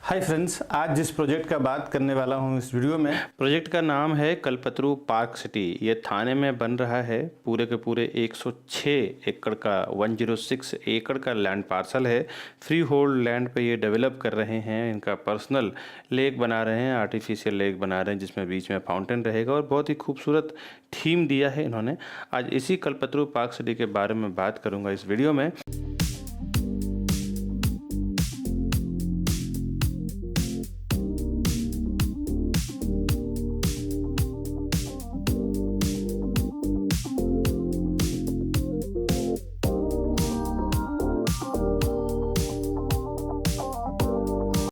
Hi friends, आज जिस project का बात करने वाला हूँ इस वीडियो में, प्रोजेक्ट का नाम है कल्पतरू पार्क सिटी। ये थाने में बन रहा है। पूरे के पूरे 106 एकड़ का 106 एकड़ का लैंड पार्सल है। फ्री होल्ड लैंड पे ये डेवलप कर रहे हैं। इनका पर्सनल लेक बना रहे हैं, आर्टिफिशियल लेक बना रहे हैं जिसमें बीच में फाउंटेन रहेगा और बहुत ही खूबसूरत थीम दिया है इन्होंने। आज इसी कल्पतरू पार्क सिटी के बारे में बात करूँगा इस वीडियो में।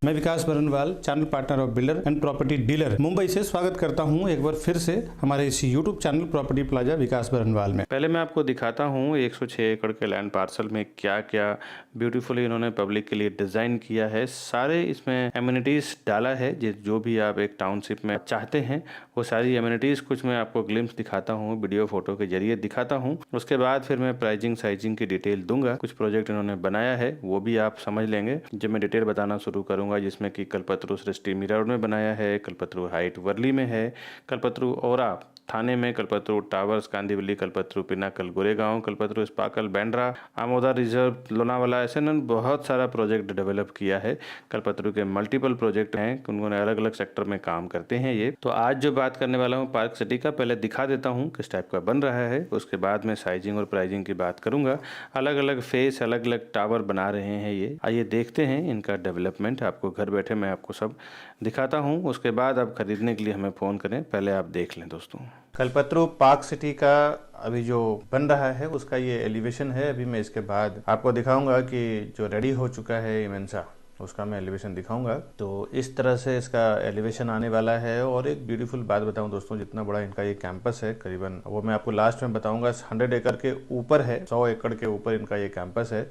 मैं Vikas Barnwal, channel partner of builder and property dealer, Mumbai से स्वागत करता हूं एक बार फिर से हमारे इस यूट्यूब चैनल प्रॉपर्टी प्लाजा विकास बरनवाल में। पहले मैं आपको दिखाता हूँ 106 एकड़ के लैंड पार्सल में क्या क्या ब्यूटीफुली इन्होंने पब्लिक के लिए डिज़ाइन किया है। सारे इसमें एमिनिटीज़ डाला है जो भी आप एक टाउनशिप में चाहते हैं वो सारी एमिनिटीज़ कुछ मैं आपको ग्लिम्स दिखाता हूँ, वीडियो फोटो के जरिए दिखाता हूँ। उसके बाद फिर मैं प्राइजिंग साइजिंग की डिटेल दूंगा। कुछ प्रोजेक्ट इन्होंने बनाया है वो भी आप समझ लेंगे जब मैं डिटेल बताना शुरू करूँगा, जिसमें कि कल्पतरू सृष्टि मीरा रोड में बनाया है, कल्पतरू हाइट वर्ली में है, कल्पतरू ओरा थाने में, Kalpataru towers Kandivali, Kalpataru pinnacle Goregaon, Kalpataru sparkle Bandra, Amoda reserve Lonavala, ऐसे न बहुत सारा प्रोजेक्ट डेवलप किया है। कल्पतरू के मल्टीपल प्रोजेक्ट हैं, उन्होंने अलग अलग सेक्टर में काम करते हैं ये। तो आज जो बात करने वाला हूँ पार्क सिटी का, पहले दिखा देता हूँ किस टाइप का बन रहा है, उसके बाद में साइजिंग और प्राइजिंग की बात करूंगा। अलग अलग फेस, अलग अलग टावर बना रहे हैं ये। आइए देखते हैं इनका डेवलपमेंट। आपको घर बैठे मैं आपको सब दिखाता हूँ, उसके बाद आप खरीदने के लिए हमें फ़ोन करें। पहले आप देख लें दोस्तों, कल्पतरू पार्क सिटी का अभी जो बन रहा है उसका ये एलिवेशन है। अभी मैं इसके बाद आपको दिखाऊंगा कि जो रेडी हो चुका है इमेंसा, उसका मैं एलिवेशन दिखाऊंगा। तो इस तरह से इसका एलिवेशन आने वाला है। और एक ब्यूटीफुल बात बताऊं दोस्तों, जितना बड़ा इनका ये कैंपस है, करीबन वो मैं आपको लास्ट में बताऊंगा, 100 एकड़ के ऊपर है, 100 एकड़ के ऊपर इनका ये कैंपस है।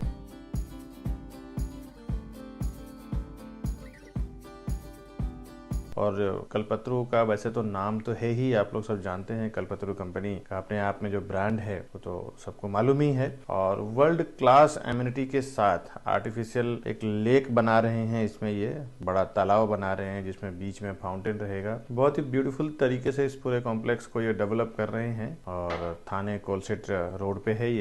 और कल्पतरू का वैसे तो नाम तो है ही, आप लोग सब जानते हैं। कल्पतरू कंपनी का अपने आप में जो ब्रांड है वो तो सबको मालूम ही है। और वर्ल्ड क्लास एमिनिटी के साथ आर्टिफिशियल एक लेक बना रहे हैं। इसमें ये बड़ा तालाब बना रहे हैं जिसमें बीच में फाउंटेन रहेगा। बहुत ही ब्यूटीफुल तरीके से इस पूरे कॉम्प्लेक्स को ये डेवलप कर रहे हैं। और थाने कोलसेट रोड पे है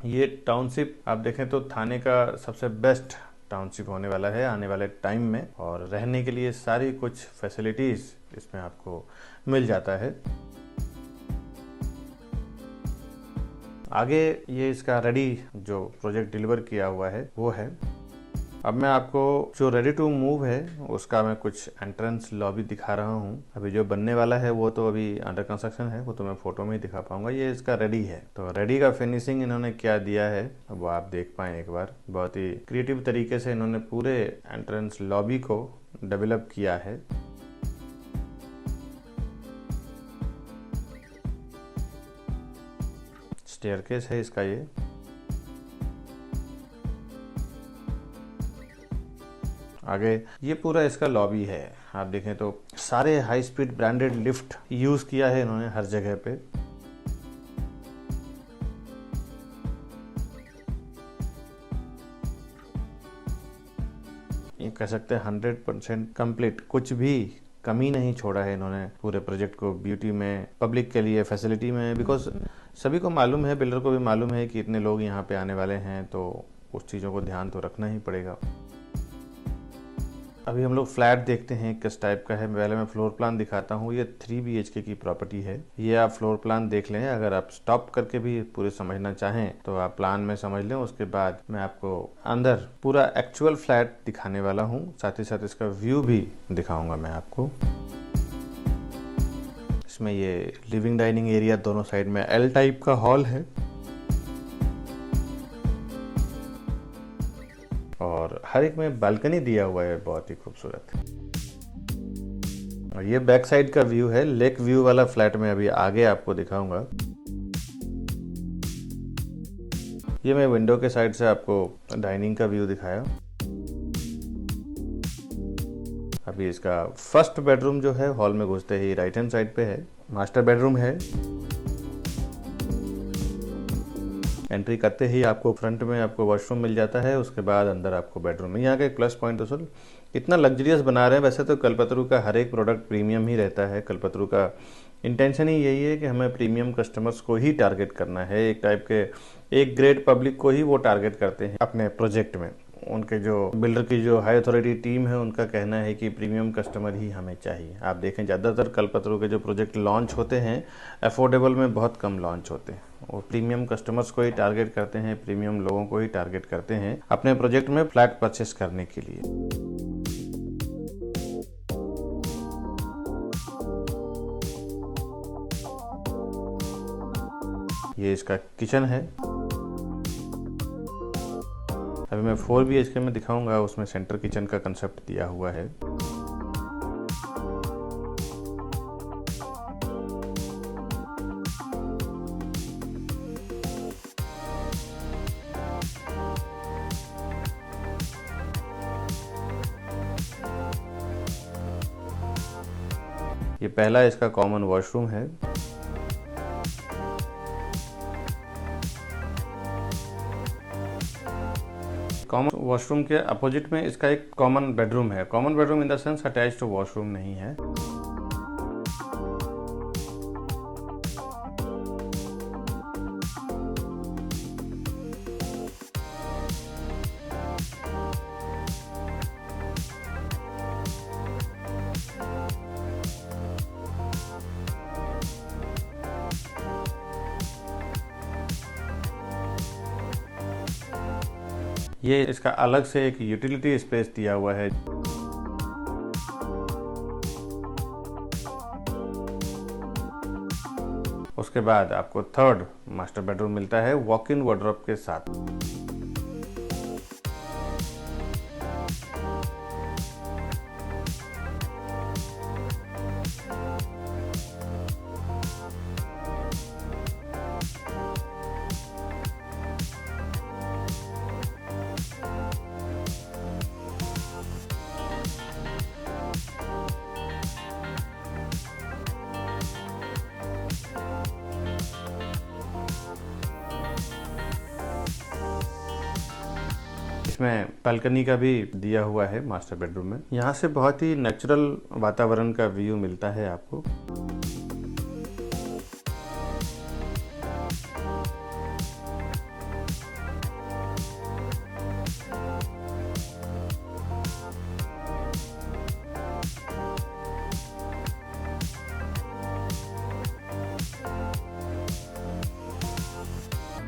ये टाउनशिप। आप देखें तो थाने का सबसे बेस्ट टाउनशिप होने वाला है आने वाले टाइम में। और रहने के लिए सारी कुछ फैसिलिटीज इसमें आपको मिल जाता है। आगे ये इसका रेडी जो प्रोजेक्ट डिलीवर किया हुआ है वो है। अब मैं आपको जो रेडी टू मूव है उसका मैं कुछ एंट्रेंस लॉबी दिखा रहा हूँ। अभी जो बनने वाला है वो तो अभी अंडर कंस्ट्रक्शन है, वो तो मैं फोटो में ही दिखा पाऊंगा। ये इसका रेडी है। तो रेडी का फिनिशिंग इन्होंने क्या दिया है वो आप देख पाए एक बार। बहुत ही क्रिएटिव तरीके से इन्होंने पूरे एंट्रेंस लॉबी को डेवलप किया है। स्टेयरकेस है इसका ये। आगे ये पूरा इसका लॉबी है। आप देखें तो सारे high speed branded lift use किया है इन्होंने हर जगह पे। ये कह सकते हैं 100% कंप्लीट, कुछ भी कमी नहीं छोड़ा है इन्होंने पूरे प्रोजेक्ट को ब्यूटी में, पब्लिक के लिए, फैसिलिटी में। बिकॉज सभी को मालूम है, बिल्डर को भी मालूम है कि इतने लोग यहाँ पे आने वाले हैं, तो उस चीज़ों को ध्यान तो रखना ही पड़ेगा। अभी हम लोग फ्लैट देखते हैं किस टाइप का है। पहले मैं फ्लोर प्लान दिखाता हूँ। ये 3 BHK की प्रॉपर्टी है। ये आप फ्लोर प्लान देख लें। अगर आप स्टॉप करके भी पूरे समझना चाहें तो आप प्लान में समझ लें। उसके बाद मैं आपको अंदर पूरा एक्चुअल फ्लैट दिखाने वाला हूँ, साथ ही साथ इसका व्यू भी दिखाऊंगा मैं आपको। इसमें ये लिविंग डाइनिंग एरिया, दोनों साइड में L टाइप का हॉल है। और हर एक में बालकनी दिया हुआ है, बहुत ही खूबसूरत। और ये बैक साइड का व्यू है, लेक व्यू वाला फ्लैट में अभी आगे आपको दिखाऊंगा। ये मैं विंडो के साइड से आपको डाइनिंग का व्यू दिखाया। अभी इसका फर्स्ट बेडरूम जो है हॉल में घुसते ही राइट हैंड साइड पे है, मास्टर बेडरूम है। एंट्री करते ही आपको फ्रंट में आपको वॉशरूम मिल जाता है, उसके बाद अंदर आपको बेडरूम है। यहाँ का एक प्लस पॉइंट असल इतना लग्जरियस बना रहे हैं। वैसे तो कल्पतरू का हर एक प्रोडक्ट प्रीमियम ही रहता है। कल्पतरू का इंटेंशन ही यही है कि हमें प्रीमियम कस्टमर्स को ही टारगेट करना है। एक टाइप के एक ग्रेड पब्लिक को ही वो टारगेट करते हैं अपने प्रोजेक्ट में। उनके जो बिल्डर की जो हाई अथॉरिटी टीम है उनका कहना है कि प्रीमियम कस्टमर ही हमें चाहिए। आप देखें ज़्यादातर कल्पतरू के जो प्रोजेक्ट लॉन्च होते हैं अफोर्डेबल में बहुत कम लॉन्च होते हैं। वो प्रीमियम कस्टमर्स को ही टारगेट करते हैं, प्रीमियम लोगों को ही टारगेट करते हैं अपने प्रोजेक्ट में फ्लैट परचेस करने के लिए। ये इसका किचन है। अभी मैं 4 BHK में दिखाऊंगा, उसमें सेंटर किचन का कंसेप्ट दिया हुआ है। ये पहला इसका कॉमन वॉशरूम है। कॉमन वॉशरूम के अपोजिट में इसका एक कॉमन बेडरूम है। Common bedroom in the sense attached washroom नहीं है। ये इसका अलग से एक यूटिलिटी स्पेस दिया हुआ है। उसके बाद आपको थर्ड मास्टर बेडरूम मिलता है वॉक इन वार्डरोब के साथ। इसमें बालकनी का भी दिया हुआ है मास्टर बेडरूम में। यहाँ से बहुत ही नेचुरल वातावरण का व्यू मिलता है आपको।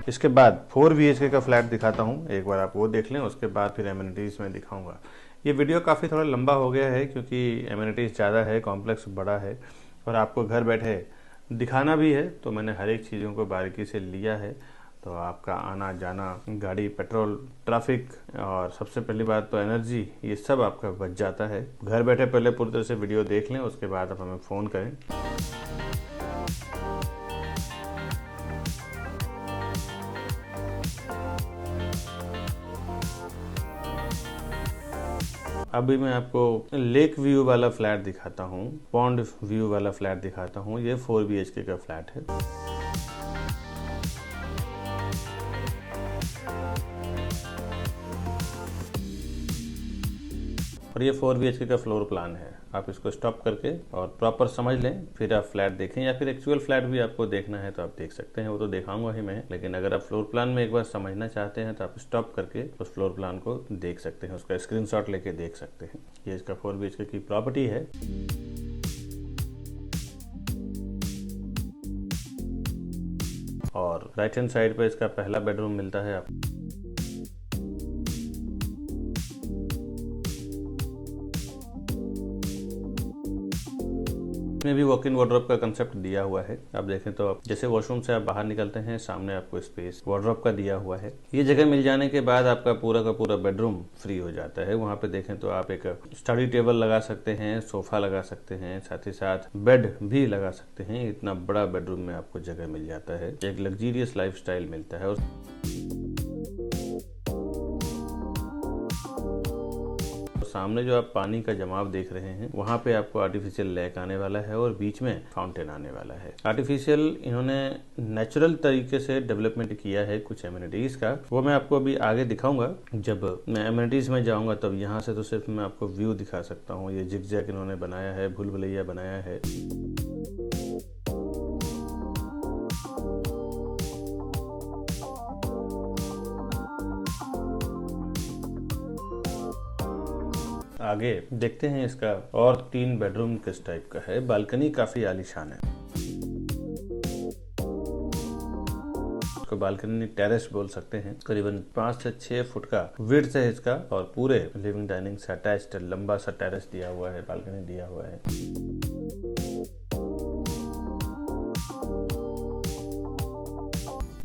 इसके बाद 4 BHK का फ्लैट दिखाता हूँ, एक बार आप वो देख लें, उसके बाद फिर एमिनिटीज़ में दिखाऊंगा। ये वीडियो काफ़ी थोड़ा लंबा हो गया है क्योंकि एमिनिटीज़ ज़्यादा है, कॉम्प्लेक्स बड़ा है और आपको घर बैठे दिखाना भी है, तो मैंने हर एक चीज़ों को बारीकी से लिया है। तो आपका आना जाना, गाड़ी, पेट्रोल, ट्रैफिक और सबसे पहली बात तो एनर्जी, ये सब आपका बच जाता है। घर बैठे पहले पूरी तरह से वीडियो देख लें, उसके बाद आप हमें फ़ोन करें। अभी मैं आपको लेक व्यू वाला फ्लैट दिखाता हूँ, पॉन्ड व्यू वाला फ्लैट दिखाता हूँ। ये 4 BHK का फ्लैट है। और ये 4 BHK का फ्लोर प्लान है। आप इसको स्टॉप करके और प्रॉपर समझ लें, फिर आप फ्लैट देखें, या फिर एक्चुअल फ्लैट भी आपको देखना है तो आप देख सकते हैं, वो तो दिखाऊंगा ही मैं। लेकिन अगर आप फ्लोर प्लान में एक बार समझना चाहते हैं तो आप स्टॉप करके उस फ्लोर प्लान को देख सकते हैं, उसका स्क्रीनशॉट लेके देख सकते हैं। ये इसका 4 BHK की प्रॉपर्टी है। और राइट हैंड साइड पे इसका पहला बेडरूम मिलता है आपको। इसमें भी वॉक इन वार्डरोब का कंसेप्ट दिया हुआ है। आप देखें तो जैसे वॉशरूम से आप बाहर निकलते हैं, सामने आपको स्पेस वार्डरोब का दिया हुआ है। ये जगह मिल जाने के बाद आपका पूरा का पूरा बेडरूम फ्री हो जाता है। वहाँ पे देखें तो आप एक स्टडी टेबल लगा सकते हैं, सोफा लगा सकते हैं, साथ ही साथ बेड भी लगा सकते हैं। इतना बड़ा बेडरूम में आपको जगह मिल जाता है, एक लग्जीरियस लाइफस्टाइल मिलता है। सामने जो आप पानी का जमाव देख रहे हैं वहाँ पे आपको आर्टिफिशियल लेक आने वाला है और बीच में फाउंटेन आने वाला है। आर्टिफिशियल इन्होंने नेचुरल तरीके से डेवलपमेंट किया है कुछ एमिनिटीज का, वो मैं आपको अभी आगे दिखाऊंगा। जब मैं एमिनिटीज में जाऊंगा तब यहाँ से तो सिर्फ मैं आपको व्यू दिखा सकता हूँ। ये जिगजैग इन्होंने बनाया है, भूल भुलैया बनाया है। आगे देखते हैं इसका और 3 बेडरूम किस टाइप का है। बालकनी काफी आलीशान है। इसको बालकनी टेरेस बोल सकते हैं। करीबन 5 से 6 फुट का विड्थ है इसका और पूरे लिविंग डाइनिंग से अटैच्ड लंबा सा टेरेस दिया हुआ है, बालकनी दिया हुआ है।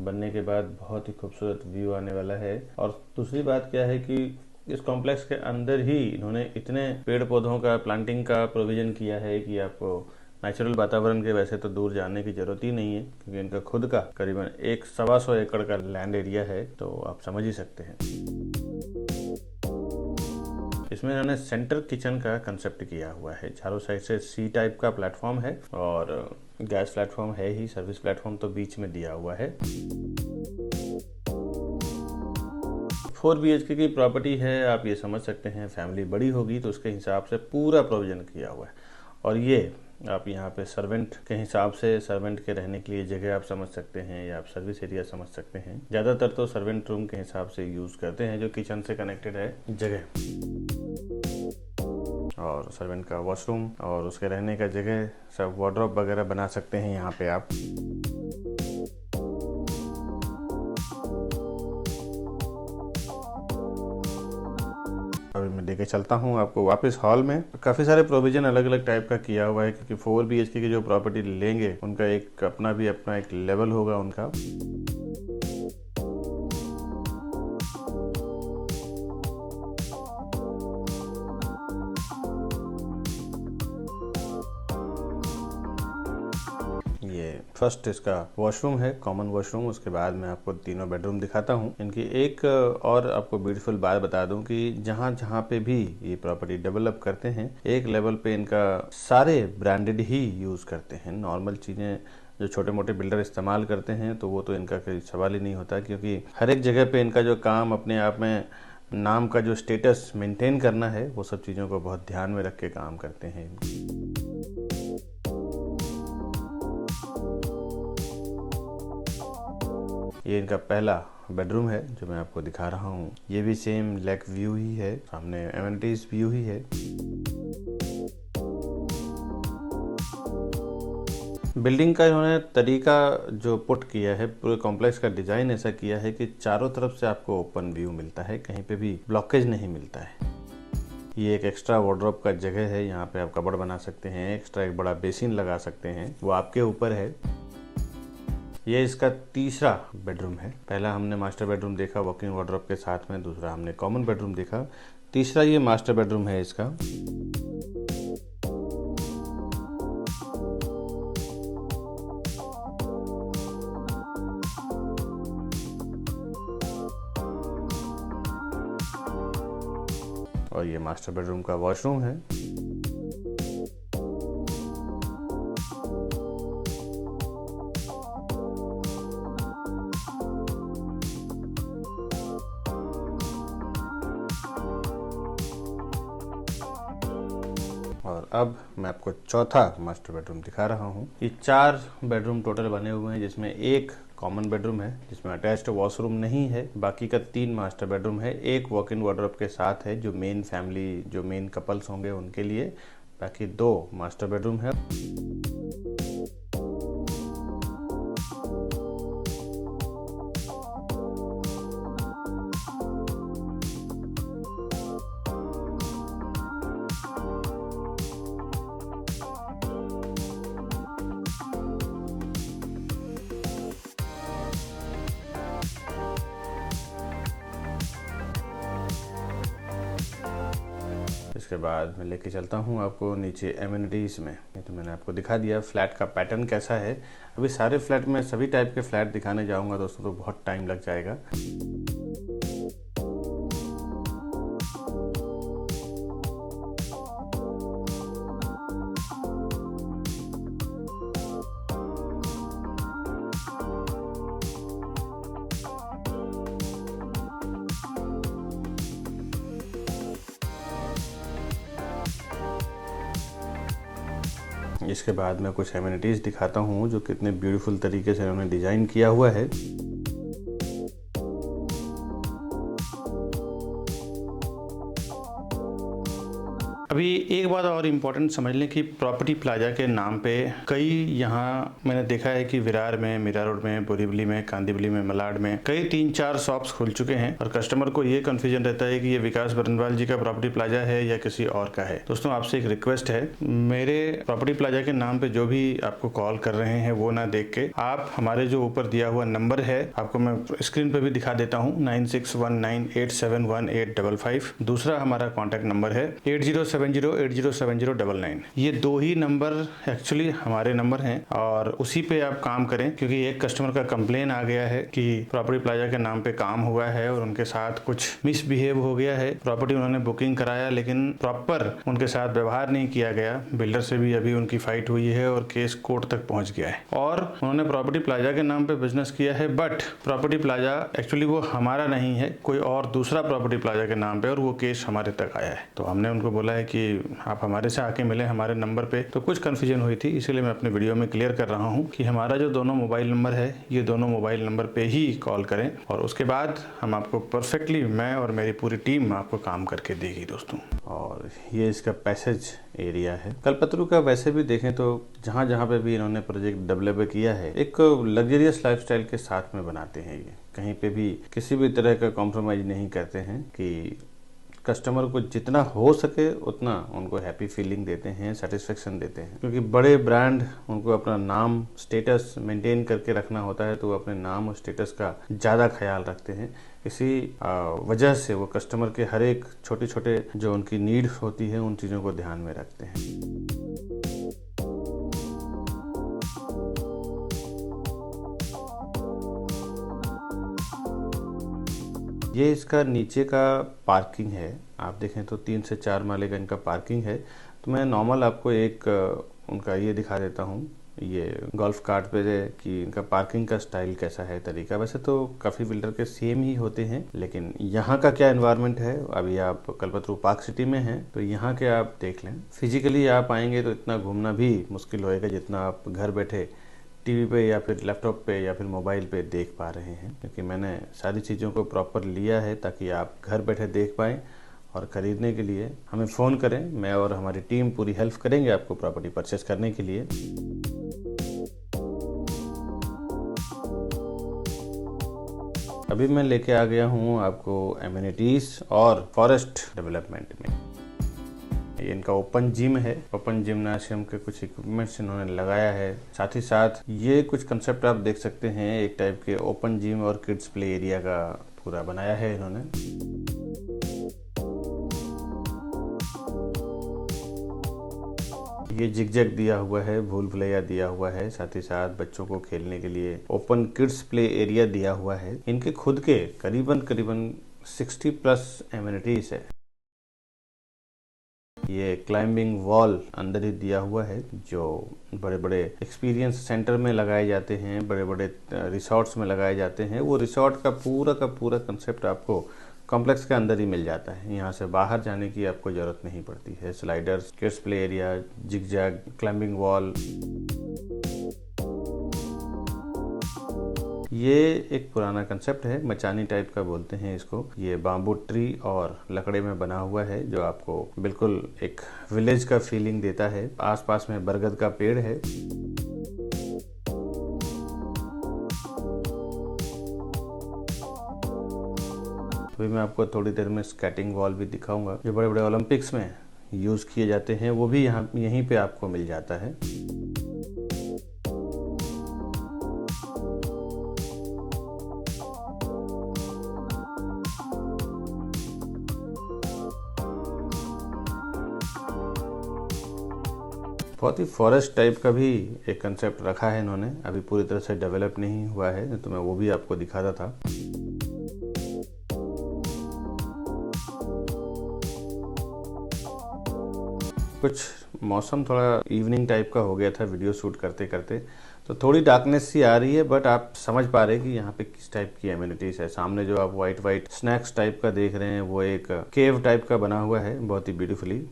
बनने के बाद बहुत ही खूबसूरत व्यू आने वाला है। और दूसरी बात क्या है कि इस कॉम्प्लेक्स के अंदर ही इन्होंने इतने पेड़ पौधों का, प्लांटिंग का प्रोविजन किया है कि आपको नेचुरल वातावरण के वैसे तो दूर जाने की जरूरत ही नहीं है, क्योंकि इनका खुद का करीबन 1-125 एकड़ का लैंड एरिया है, तो आप समझ ही सकते हैं। इसमें इन्होंने सेंटर किचन का कंसेप्ट किया हुआ है। चारों साइड से सी टाइप का प्लेटफॉर्म है और गैस प्लेटफॉर्म है ही, सर्विस प्लेटफॉर्म तो बीच में दिया हुआ है। 4 BHK की प्रॉपर्टी है, आप ये समझ सकते हैं फैमिली बड़ी होगी तो उसके हिसाब से पूरा प्रोविजन किया हुआ है। और ये आप यहाँ पे सर्वेंट के हिसाब से, सर्वेंट के रहने के लिए जगह आप समझ सकते हैं या आप सर्विस एरिया समझ सकते हैं। ज़्यादातर तो सर्वेंट रूम के हिसाब से यूज़ करते हैं जो किचन से कनेक्टेड है जगह, और सर्वेंट का वॉशरूम और उसके रहने का जगह, सब वार्डरोब वगैरह बना सकते हैं यहाँ पे आप। अभी मैं लेके चलता हूँ आपको वापस हॉल में। काफ़ी सारे प्रोविजन अलग अलग टाइप का किया हुआ है, क्योंकि 4 BHK की जो प्रॉपर्टी लेंगे उनका एक अपना एक लेवल होगा उनका। ये फर्स्ट इसका वॉशरूम है, कॉमन वॉशरूम। उसके बाद मैं आपको तीनों बेडरूम दिखाता हूँ। इनकी एक और आपको ब्यूटीफुल बात बता दूं कि जहाँ जहाँ पे भी ये प्रॉपर्टी डेवलप करते हैं, एक लेवल पे इनका सारे ब्रांडेड ही यूज़ करते हैं। नॉर्मल चीज़ें जो छोटे मोटे बिल्डर इस्तेमाल करते हैं तो वो तो इनका कोई सवाल ही नहीं होता, क्योंकि हर एक जगह पे इनका जो काम अपने आप में नाम का जो स्टेटस मेंटेन करना है, वो सब चीज़ों को बहुत ध्यान में रख के काम करते हैं। ये इनका पहला बेडरूम है जो मैं आपको दिखा रहा हूँ। ये भी सेम लेक व्यू ही है, सामने एमिनिटीज व्यू ही है। बिल्डिंग का इन्होंने तरीका जो पुट किया है, पूरे कॉम्प्लेक्स का डिजाइन ऐसा किया है कि चारों तरफ से आपको ओपन व्यू मिलता है, कहीं पे भी ब्लॉकेज नहीं मिलता है। ये एक एक्स्ट्रा वार्डरोब का जगह है, यहाँ पे आप कबर्ड बना सकते हैं, एक्स्ट्रा एक बड़ा बेसिन लगा सकते हैं, वो आपके ऊपर है। ये इसका तीसरा बेडरूम है। पहला हमने मास्टर बेडरूम देखा वॉकिंग वार्डरोब के साथ में, दूसरा हमने कॉमन बेडरूम देखा, तीसरा ये मास्टर बेडरूम है इसका। और ये मास्टर बेडरूम का वॉशरूम है। और अब मैं आपको चौथा मास्टर बेडरूम दिखा रहा हूँ। ये 4 बेडरूम टोटल बने हुए हैं, जिसमें एक कॉमन बेडरूम है जिसमें अटैच्ड वॉशरूम नहीं है। बाकी का 3 मास्टर बेडरूम है, एक वॉक इन वार्डरोब के साथ है जो मेन फैमिली, जो मेन कपल्स होंगे उनके लिए। बाकी 2 मास्टर बेडरूम है। इसके बाद मैं लेके चलता हूँ आपको नीचे एमिनिटीज़ में। ये तो मैंने आपको दिखा दिया फ्लैट का पैटर्न कैसा है। अभी सारे फ्लैट में सभी टाइप के फ्लैट दिखाने जाऊँगा दोस्तों तो बहुत टाइम लग जाएगा। इसके बाद मैं कुछ एमिनिटीज़ दिखाता हूँ जो कितने ब्यूटीफुल तरीके से उन्होंने डिज़ाइन किया हुआ है। अभी एक बात और इम्पोर्टेंट समझ लें कि प्रॉपर्टी प्लाजा के नाम पे कई यहाँ मैंने देखा है कि विरार में, मीरा रोड में, बोरीवली में, कांदिवली में, मलाड में कई 3-4 शॉप्स खुल चुके हैं और कस्टमर को ये कंफ्यूजन रहता है कि ये विकास बरनवाल जी का प्रॉपर्टी प्लाजा है या किसी और का है। दोस्तों, आपसे एक रिक्वेस्ट है, मेरे प्रॉपर्टी प्लाजा के नाम पे जो भी आपको कॉल कर रहे हैं वो ना देख के आप हमारे जो ऊपर दिया हुआ नंबर है, आपको मैं स्क्रीन पे भी दिखा देता हूँ, 9619871855। दूसरा हमारा कॉन्टैक्ट नंबर है 8070807099। ये 2 ही नंबर एक्चुअली हमारे नंबर हैं और उसी पे आप काम करें, क्योंकि एक कस्टमर का कंप्लेन आ गया है कि प्रॉपर्टी प्लाजा के नाम पे काम हुआ है और उनके साथ कुछ मिसबिहेव हो गया है। प्रॉपर्टी उन्होंने बुकिंग कराया लेकिन प्रॉपर उनके साथ व्यवहार नहीं किया गया। बिल्डर से भी अभी उनकी फाइट हुई है और केस कोर्ट तक पहुंच गया है और उन्होंने प्रॉपर्टी प्लाजा के नाम पे बिजनेस किया है, बट प्रॉपर्टी प्लाजा एक्चुअली वो हमारा नहीं है, कोई और दूसरा प्रॉपर्टी प्लाजा के नाम पे, और वो केस हमारे तक आया है। तो हमने उनको बोला है कि आप हमारे से आके मिले हमारे नंबर पे। तो कुछ कंफ्यूजन हुई थी, इसीलिए मैं अपने वीडियो में क्लियर कर रहा हूँ कि हमारा जो दोनों मोबाइल नंबर है, ये दोनों मोबाइल नंबर पे ही कॉल करें और उसके बाद हम आपको परफेक्टली, मैं और मेरी पूरी टीम आपको काम करके देगी दोस्तों। और ये इसका पैसेज एरिया है। कल्पतरू का वैसे भी देखें तो जहाँ जहाँ पे भी इन्होंने प्रोजेक्ट डेवलप किया है, एक लग्जरियस लाइफस्टाइल के साथ में बनाते हैं। ये कहीं पे भी किसी भी तरह का कॉम्प्रोमाइज नहीं करते हैं कि कस्टमर को जितना हो सके उतना उनको हैप्पी फीलिंग देते हैं, सेटिस्फेक्शन देते हैं। क्योंकि बड़े ब्रांड उनको अपना नाम, स्टेटस मेंटेन करके रखना होता है, तो वो अपने नाम और स्टेटस का ज़्यादा ख्याल रखते हैं। इसी वजह से वो कस्टमर के हर एक छोटे छोटे जो उनकी नीड्स होती है उन चीज़ों को ध्यान में रखते हैं। ये इसका नीचे का पार्किंग है। आप देखें तो 3 से 4 माले का इनका पार्किंग है। तो मैं नॉर्मल आपको एक उनका ये दिखा देता हूँ, ये गोल्फ कार्ट पे कि इनका पार्किंग का स्टाइल कैसा है, तरीका। वैसे तो काफ़ी बिल्डर के सेम ही होते हैं, लेकिन यहाँ का क्या एनवायरनमेंट है, अभी आप कल्पतरू पार्क सिटी में हैं तो यहाँ के आप देख लें। फिजिकली आप आएंगे तो इतना घूमना भी मुश्किल होएगा जितना आप घर बैठे टीवी पे या फिर लैपटॉप पे या फिर मोबाइल पे देख पा रहे हैं। क्योंकि मैंने सारी चीज़ों को प्रॉपर लिया है ताकि आप घर बैठे देख पाएँ और ख़रीदने के लिए हमें फ़ोन करें। मैं और हमारी टीम पूरी हेल्प करेंगे आपको प्रॉपर्टी परचेस करने के लिए। अभी मैं लेके आ गया हूँ आपको एमिनिटीज़ और फॉरेस्ट डेवलपमेंट में। ये इनका ओपन जिम है, ओपन जिम्नाशियम के कुछ इक्विपमेंट्स इन्होंने लगाया है। साथ ही साथ ये कुछ कंसेप्ट आप देख सकते हैं, एक टाइप के ओपन जिम और किड्स प्ले एरिया का पूरा बनाया है इन्होंने। ये जिगजैग दिया हुआ है, भूल भुलैया दिया हुआ है, साथ ही साथ बच्चों को खेलने के लिए ओपन किड्स प्ले एरिया दिया हुआ है। इनके खुद के करीबन 60+ एमिनिटीज है। ये क्लाइंबिंग वॉल अंदर ही दिया हुआ है जो बड़े बड़े एक्सपीरियंस सेंटर में लगाए जाते हैं, बड़े बड़े रिसोर्ट्स में लगाए जाते हैं। वो रिसोर्ट का पूरा कंसेप्ट आपको कॉम्प्लेक्स के अंदर ही मिल जाता है। यहाँ से बाहर जाने की आपको ज़रूरत नहीं पड़ती है। Sliders, kids play area, zigzag, climbing wall. ये एक पुराना कंसेप्ट है, मचानी टाइप का बोलते हैं इसको। ये बाम्बू ट्री और लकड़े में बना हुआ है जो आपको बिल्कुल एक विलेज का फीलिंग देता है। आसपास में बरगद का पेड़ है। अभी मैं आपको थोड़ी देर में स्केटिंग वॉल भी दिखाऊंगा जो बड़े बड़े ओलंपिक्स में यूज किए जाते हैं, वो भी यहीं पे आपको मिल जाता है। बहुत ही फॉरेस्ट टाइप का भी एक कंसेप्ट रखा है इन्होंने, अभी पूरी तरह से डेवलप नहीं हुआ है, तो मैं वो भी आपको दिखाता था। कुछ मौसम थोड़ा इवनिंग टाइप का हो गया था वीडियो शूट करते करते, तो थोड़ी डार्कनेस सी आ रही है, बट आप समझ पा रहे हैं कि यहाँ पे किस टाइप की एमिनिटीज है। सामने जो आप वाइट स्नैक्स टाइप का देख रहे हैं वो एक केव टाइप का बना हुआ है, बहुत ही ब्यूटीफुली।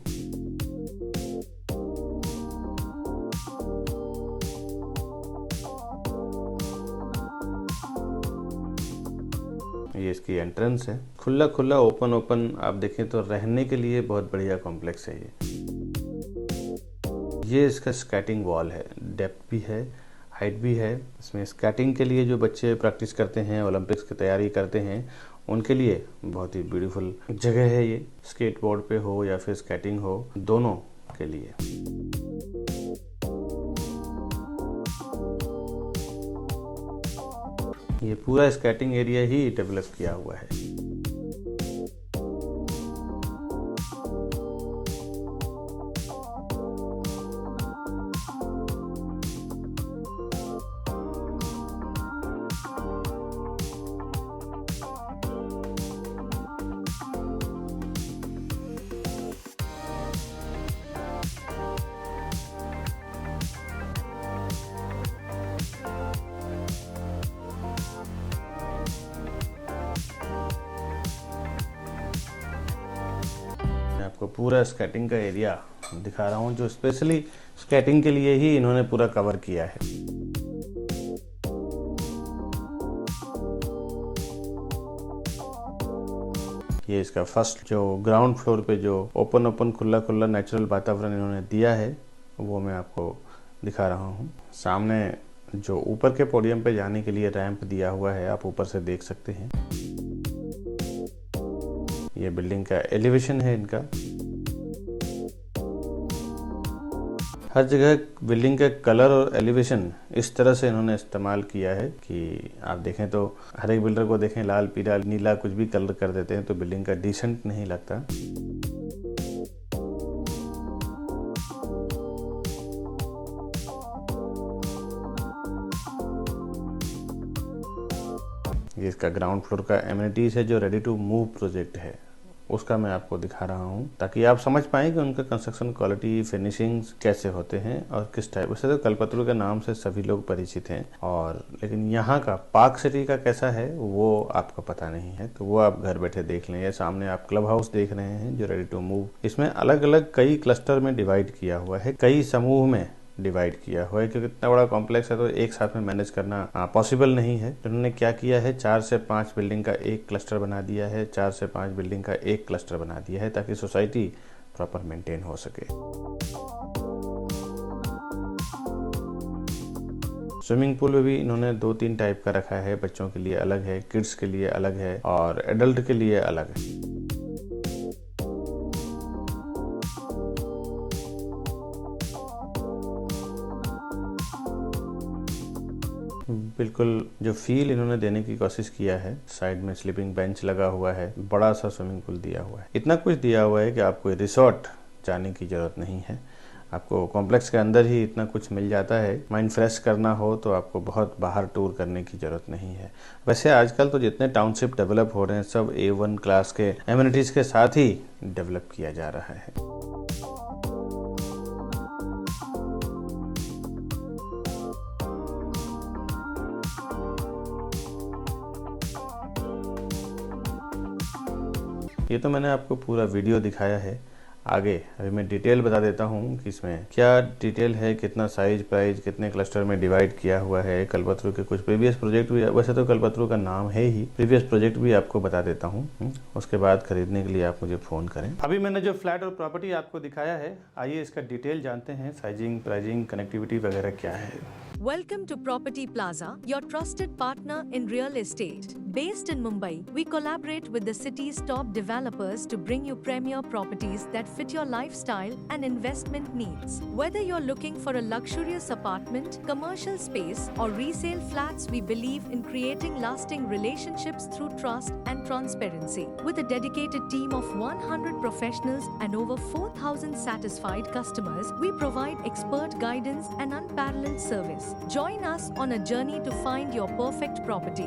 ये इसकी एंट्रेंस है। खुला खुला ओपन ओपन आप देखें तो रहने के लिए बहुत बढ़िया कॉम्प्लेक्स है ये इसका स्केटिंग वॉल है, डेप्थ भी है, हाइट भी है। इसमें स्केटिंग के लिए जो बच्चे प्रैक्टिस करते हैं, ओलंपिक्स की तैयारी करते हैं, उनके लिए बहुत ही ब्यूटीफुल जगह है ये। स्केटबोर्ड पे हो या फिर स्केटिंग हो, दोनों के लिए। ये पूरा स्केटिंग एरिया ही डेवलप किया हुआ है। आपको पूरा स्केटिंग का एरिया दिखा रहा हूँ, जो स्पेशली स्केटिंग के लिए ही इन्होंने पूरा कवर किया है। ये इसका फर्स्ट जो ग्राउंड फ्लोर पे जो ओपन खुला खुला नेचुरल वातावरण इन्होंने दिया है, वो मैं आपको दिखा रहा हूँ। सामने जो ऊपर के पोडियम पे जाने के लिए रैंप दिया हुआ है, आप ऊपर से देख सकते हैं। ये बिल्डिंग का एलिवेशन है इनका। हर जगह बिल्डिंग का कलर और एलिवेशन इस तरह से इन्होंने इस्तेमाल किया है कि आप देखें तो हर एक बिल्डर को देखें लाल पीला नीला कुछ भी कलर कर देते हैं तो बिल्डिंग का डिसेंट नहीं लगता। ये इसका ग्राउंड फ्लोर का एमिनिटीज है जो रेडी टू मूव प्रोजेक्ट है, उसका मैं आपको दिखा रहा हूँ ताकि आप समझ पाएं कि उनका कंस्ट्रक्शन क्वालिटी फिनिशिंग्स कैसे होते हैं और किस टाइप। वैसे तो कल्पतरू के नाम से सभी लोग परिचित हैं, और लेकिन यहाँ का पार्क सिटी का कैसा है वो आपको पता नहीं है, तो वो आप घर बैठे देख लें। ये सामने आप क्लब हाउस देख रहे हैं जो रेडी टू मूव, इसमें अलग अलग कई क्लस्टर में डिवाइड किया हुआ है, कई समूह में डिवाइड किया हुआ है, क्योंकि इतना बड़ा कॉम्प्लेक्स है तो एक साथ में मैनेज करना पॉसिबल नहीं है। तो उन्होंने क्या किया है, 4 से 5 बिल्डिंग का एक क्लस्टर बना दिया है, 4 से 5 बिल्डिंग का एक क्लस्टर बना दिया है ताकि सोसाइटी प्रॉपर मेंटेन हो सके। स्विमिंग पूल में भी इन्होंने 2-3 टाइप का रखा है, बच्चों के लिए अलग है, किड्स के लिए अलग है और एडल्ट के लिए अलग है। बिल्कुल जो फील इन्होंने देने की कोशिश किया है, साइड में स्लीपिंग बेंच लगा हुआ है, बड़ा सा स्विमिंग पूल दिया हुआ है, इतना कुछ दिया हुआ है कि आपको रिसोर्ट जाने की जरूरत नहीं है। आपको कॉम्प्लेक्स के अंदर ही इतना कुछ मिल जाता है। माइंड फ्रेश करना हो तो आपको बहुत बाहर टूर करने की जरूरत नहीं है। वैसे आजकल तो जितने टाउनशिप डेवलप हो रहे हैं सब A1 क्लास के एमिनिटीज के साथ ही डेवलप किया जा रहा है। ये तो मैंने आपको पूरा वीडियो दिखाया है। आगे अभी मैं डिटेल बता देता हूँ कि इसमें क्या डिटेल है, कितना साइज प्राइस, कितने क्लस्टर में डिवाइड किया हुआ है। कल्पतरू के कुछ प्रीवियस प्रोजेक्ट भी, वैसे तो कल्पतरू का नाम है ही, प्रीवियस प्रोजेक्ट भी आपको बता देता हूँ। उसके बाद खरीदने के लिए आप मुझे फ़ोन करें। अभी मैंने जो फ्लैट और प्रॉपर्टी आपको दिखाया है, आइए इसका डिटेल जानते हैं। साइजिंग, प्राइजिंग, कनेक्टिविटी वगैरह क्या है। Welcome to Property Plaza, your trusted partner in real estate. Based in Mumbai, we collaborate with the city's top developers to bring you premier properties that fit your lifestyle and investment needs. Whether you're looking for a luxurious apartment, commercial space, or resale flats, we believe in creating lasting relationships through trust and transparency. With a dedicated team of 100 professionals and over 4,000 satisfied customers, we provide expert guidance and unparalleled service. Join us on a journey to find your perfect property.